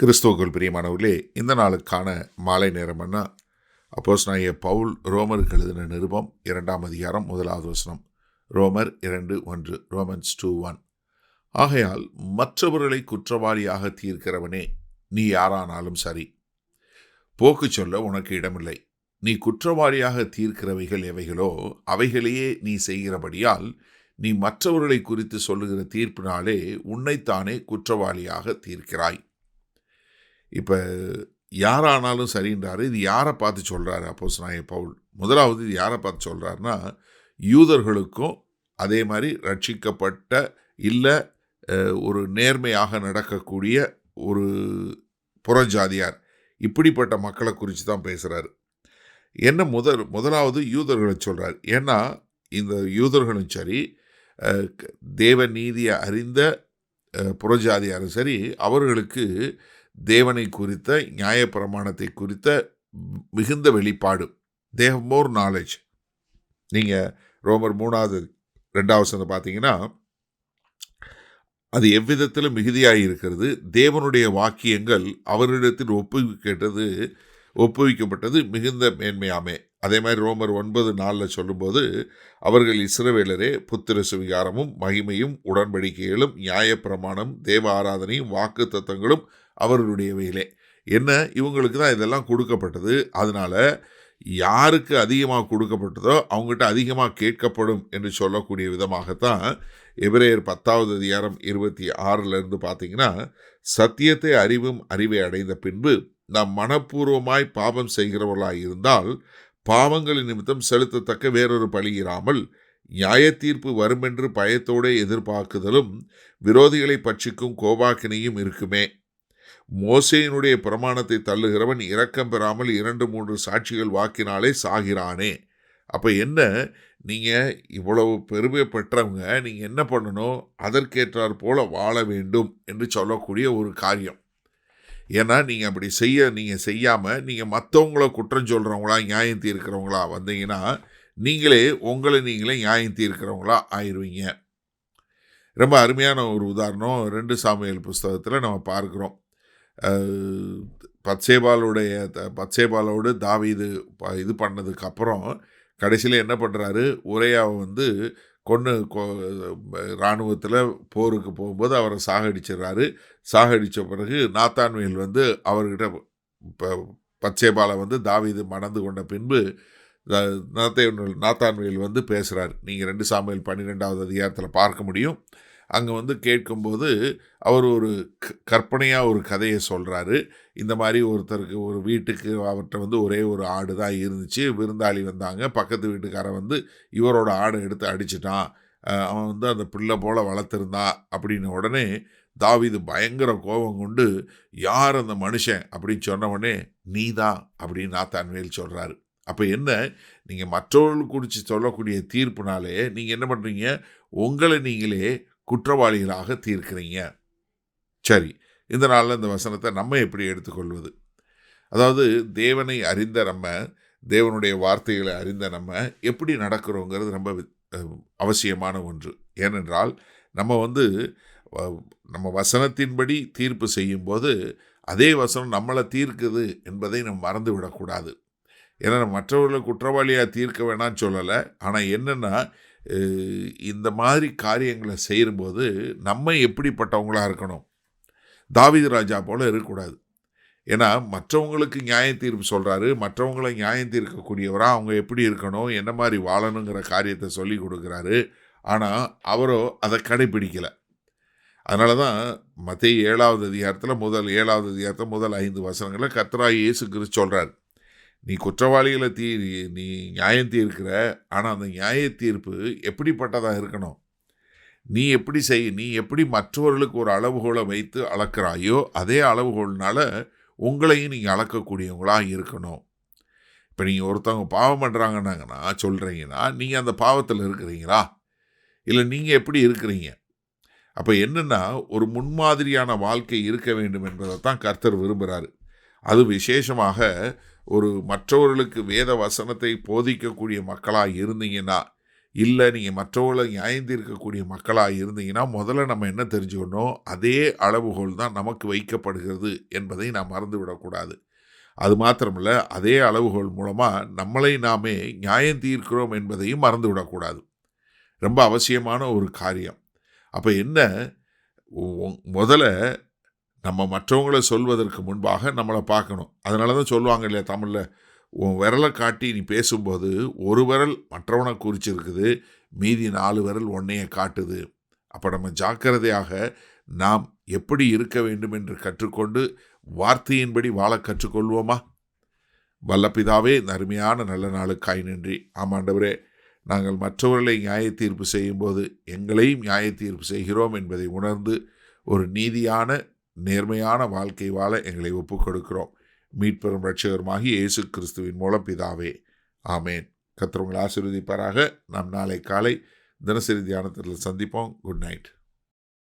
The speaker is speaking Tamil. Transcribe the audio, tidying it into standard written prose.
கிறிஸ்துவுக்குள் பிரியமானவர்களே, இந்த நாளுக்கான மாலை நேரம்னா அப்போஸ்தலனாகிய பவுல் ரோமருக்கு எழுதின நிருபம் 2ஆம் அதிகாரம் 1வது வசனம். ரோமர் 2:1. ரோமன்ஸ் 2:1. ஆகையால் மற்றவர்களை குற்றவாளியாக தீர்க்கிறவனே, நீ யாரானாலும் சரி, போக்கு சொல்ல உனக்கு இடமில்லை. நீ குற்றவாளியாக தீர்க்கிறவைகள் எவைகளோ அவைகளையே நீ செய்கிறபடியால் நீ மற்றவர்களை குறித்து சொல்லுகிற தீர்ப்பினாலே உன்னைத்தானே குற்றவாளியாக தீர்க்கிறாய். இப்போ யாரானாலும் சரின்றாரு. இது யாரை பார்த்து சொல்கிறாரு அப்போஸ்தலனாகிய பவுல்? முதலாவது இது யாரை பார்த்து சொல்கிறாருன்னா, யூதர்களுக்கும் அதே மாதிரி ரட்சிக்கப்பட்ட இல்லை ஒரு நேர்மையாக நடக்கக்கூடிய ஒரு புறஜாதியார், இப்படிப்பட்ட மக்களை குறித்து தான் பேசுகிறாரு. என்ன முதலாவது யூதர்களை சொல்கிறார். ஏன்னா இந்த யூதர்களும் சரி, தேவ நீதியை அறிந்த புறஜாதியாரும் சரி, அவர்களுக்கு தேவனை குறித்த நியாயப்பிரமாணத்தை குறித்த மிகுந்த வெளிப்பாடு, தே ஹவ் மோர் நாலேஜ். நீங்கள் ரோமர் 3:2 பார்த்தீங்கன்னா, அது எவ்விதத்திலும் மிகுதியாக இருக்கிறது. தேவனுடைய வாக்கியங்கள் அவரிடத்தில் ஒப்புவிக்கப்பட்டது மிகுந்த மேன்மையாமே. அதே மாதிரி ரோமர் 9:4 சொல்லும்போது, அவர்கள் இஸ்ரவேலரே, புத்திர சுவிகாரமும் மகிமையும் உடன்படிக்கைகளும் நியாயப்பிரமாணம் தேவ ஆராதனையும் வாக்கு தத்தங்களும் அவர்களுடையவைகளே. என்ன, இவங்களுக்கு தான் இதெல்லாம் கொடுக்கப்பட்டது. அதனால யாருக்கு அதிகமாக கொடுக்கப்பட்டதோ அவங்ககிட்ட அதிகமாக கேட்கப்படும் என்று சொல்லக்கூடிய விதமாகத்தான் எபிரேயர் 10வது அதிகாரம் 26 பார்த்தீங்கன்னா, சத்தியத்தை அறிவை அடைந்த பின்பு நாம் மனப்பூர்வமாய் பாவம் செய்கிறவர்களாய் இருந்தால் பாவங்களின் நிமித்தம் செலுத்தத்தக்க வேறொரு பழி இராமல் நியாய தீர்ப்பு வருமென்று பயத்தோடு எதிர்பார்க்குதலும் விரோதிகளை பட்சிக்கும் கோபாக்கினையும் இருக்குமே. மோசேயினுடைய பிரமாணத்தை தள்ளுகிறவன் இரக்கம் பெறாமல் 2-3 சாட்சிகள் வாக்கினாலே சாகிறானே. அப்போ என்ன, நீங்கள் இவ்வளவு பெருமை பெற்றவங்க, நீங்கள் என்ன பண்ணணும், அதற்கேற்றார் போல வாழ வேண்டும் என்று சொல்லக்கூடிய ஒரு காரியம். ஏன்னா நீங்கள் அப்படி நீங்கள் செய்யாமல் நீங்கள் மற்றவங்கள குற்றம் சொல்கிறவங்களா நியாயம் தீர்க்கிறவங்களா வந்தீங்கன்னா நீங்களே உங்களை நியாயம் தீர்க்கிறவங்களா ஆயிடுவீங்க. ரொம்ப அருமையான ஒரு உதாரணம் 2 சாமுவேல் புஸ்தகத்தில் நம்ம பார்க்குறோம். பத்சேபாலோடு தாவீது இது பண்ணதுக்கப்புறம் கடைசியில் என்ன பண்ணுறாரு, உரையாவை கொன்று இராணுவத்தில் போருக்கு போகும்போது அவரை சாகடிச்சிடுறாரு. சாகடித்த பிறகு நாத்தான்வேல் அவர்கிட்ட பத்சேபாலை தாவீது மணந்து கொண்ட பின்பு நாத்தான்வேல் பேசுகிறார். நீங்கள் 2 சாமுவேல் 12வது அதிகாரத்தில் பார்க்க முடியும். அங்கே கேட்கும்போது அவர் ஒரு கற்பனையாக ஒரு கதையை சொல்கிறாரு. இந்த மாதிரி ஒருத்தருக்கு ஒரு வீட்டுக்கு அவர்கிட்ட ஒரே ஒரு ஆடு தான் இருந்துச்சு. விருந்தாளி வந்தாங்க. பக்கத்து வீட்டுக்காரன் இவரோட ஆடை எடுத்து அடிச்சிட்டான். அவன் அந்த பிள்ளை போல் வளர்த்துருந்தான் அப்படின்ன உடனே தாவீது பயங்கர கோபம் கொண்டு, யார் அந்த மனுஷன் அப்படின்னு சொன்ன உடனே, நீ தான் அப்படின்னு நாத்தான்வேல் சொல்கிறாரு. அப்போ என்ன, நீங்கள் மற்றவர்கள் குறித்து சொல்லக்கூடிய தீர்ப்புனாலே நீங்கள் என்ன பண்ணுறீங்க, உங்களை நீங்களே குற்றவாளிகளாக தீர்க்கிறீங்க. சரி, இந்த நாளில் இந்த வசனத்தை நம்ம எப்படி எடுத்துக்கொள்வது? அதாவது தேவனை அறிந்த நம்ம, தேவனுடைய வார்த்தைகளை அறிந்த நம்ம எப்படி நடக்கிறோங்கிறது ரொம்ப அவசியமான ஒன்று. ஏனென்றால் நம்ம வசனத்தின்படி தீர்ப்பு செய்யும்போது அதே வசனம் நம்மளை தீர்க்குது என்பதை நம்ம மறந்து விடக்கூடாது. ஏன்னா மற்றவர்களை குற்றவாளியாக தீர்க்க வேணான்னு சொல்லலை. ஆனால் என்னென்னா, இந்த மாதிரி காரியங்களை செய்யும்போது நம்ம எப்படிப்பட்டவங்களாக இருக்கணும், தாவீது ராஜா போல் இருக்கக்கூடாது. ஏன்னா மற்றவங்களுக்கு நியாய தீர்ப்பு சொல்கிறாரு, மற்றவங்களை நியாயம் தீர்க்கக்கூடியவராக அவங்க எப்படி இருக்கணும், என்ன மாதிரி வாழணுங்கிற காரியத்தை சொல்லி கொடுக்குறாரு. ஆனால் அவரோ அதை கடைப்பிடிக்கலை. அதனால தான் மத்தேயு 7வது அதிகாரத்தில் முதல் 5 வசனங்களில் கர்த்தராகிய இயேசு கிறிஸ்து சொல்கிறார், நீ குற்றவாளிகளை நீ நியாயம் தீர்க்கிற, ஆனால் அந்த நியாய தீர்ப்பு எப்படிப்பட்டதாக இருக்கணும், நீ எப்படி மற்றவர்களுக்கு ஒரு அளவுகோலை வைத்து அளக்கிறாயோ அதே அளவுகோல்னால உங்களையும் நீங்கள் அளக்கக்கூடியவங்களாக இருக்கணும். இப்போ நீங்கள் ஒருத்தவங்க பாவம் பண்ணுறாங்கன்னாங்கன்னா சொல்கிறீங்கன்னா, நீங்கள் அந்த பாவத்தில் இருக்கிறீங்களா, இல்லை நீங்கள் எப்படி இருக்கிறீங்க? அப்போ என்னென்னா, ஒரு முன்மாதிரியான வாழ்க்கை இருக்க வேண்டும் என்பதை தான் கர்த்தர் விரும்புகிறாரு. அது விசேஷமாக ஒரு மற்றவர்களுக்கு வேத வசனத்தை போதிக்கக்கூடிய மக்களாக இருந்தீங்கன்னா, இல்லை நீங்கள் மற்றவர்களை நியாயம் தீர்க்கக்கூடிய மக்களாக இருந்தீங்கன்னா முதல்ல நம்ம என்ன தெரிஞ்சுக்கணும், அதே அளவுகோல் தான் நமக்கு வைக்கப்படுகிறது என்பதை நாம் மறந்துவிடக்கூடாது. அது மாத்திரமல்ல, அதே அளவுகோல் மூலமாக நம்மளை நாமே நியாயம் தீர்க்கிறோம் என்பதையும் மறந்துவிடக்கூடாது. ரொம்ப அவசியமான ஒரு காரியம். அப்போ என்ன, முதல்ல நம்ம மற்றவங்களை சொல்வதற்கு முன்பாக நம்மளை பார்க்கணும். அதனால தான் சொல்லுவாங்க இல்லையா தமிழில், உன் விரலை காட்டி நீ பேசும்போது ஒரு விரல் மற்றவனை குறிச்சிருக்குது, மீதி 4 விரல் உன்னைய காட்டுது. அப்போ நம்ம ஜாக்கிரதையாக நாம் எப்படி இருக்க வேண்டும் என்று கற்றுக்கொண்டு வார்த்தையின்படி வாழ கற்றுக்கொள்வோமா? வல்ல பிதாவே, இந்த அருமையான நல்ல நாளுக்காய் நன்றி. ஆமாண்டவரே, நாங்கள் மற்றவர்களை நியாய தீர்ப்பு செய்யும்போது எங்களையும் நியாய தீர்ப்பு செய்கிறோம் என்பதை உணர்ந்து ஒரு நீதியான நேர்மையான வாழ்க்கை வாழ எங்களை ஒப்புக் கொடுக்கிறோம். மீட்பெரும் இரட்சகருமாகிய இயேசு கிறிஸ்துவின் மூலம் பிதாவே, ஆமேன். கர்த்தர் உங்களை ஆசீர்வதிப்பாராக. நாம் நாளை காலை தினசரி தியானத்தில் சந்திப்போம். Good night.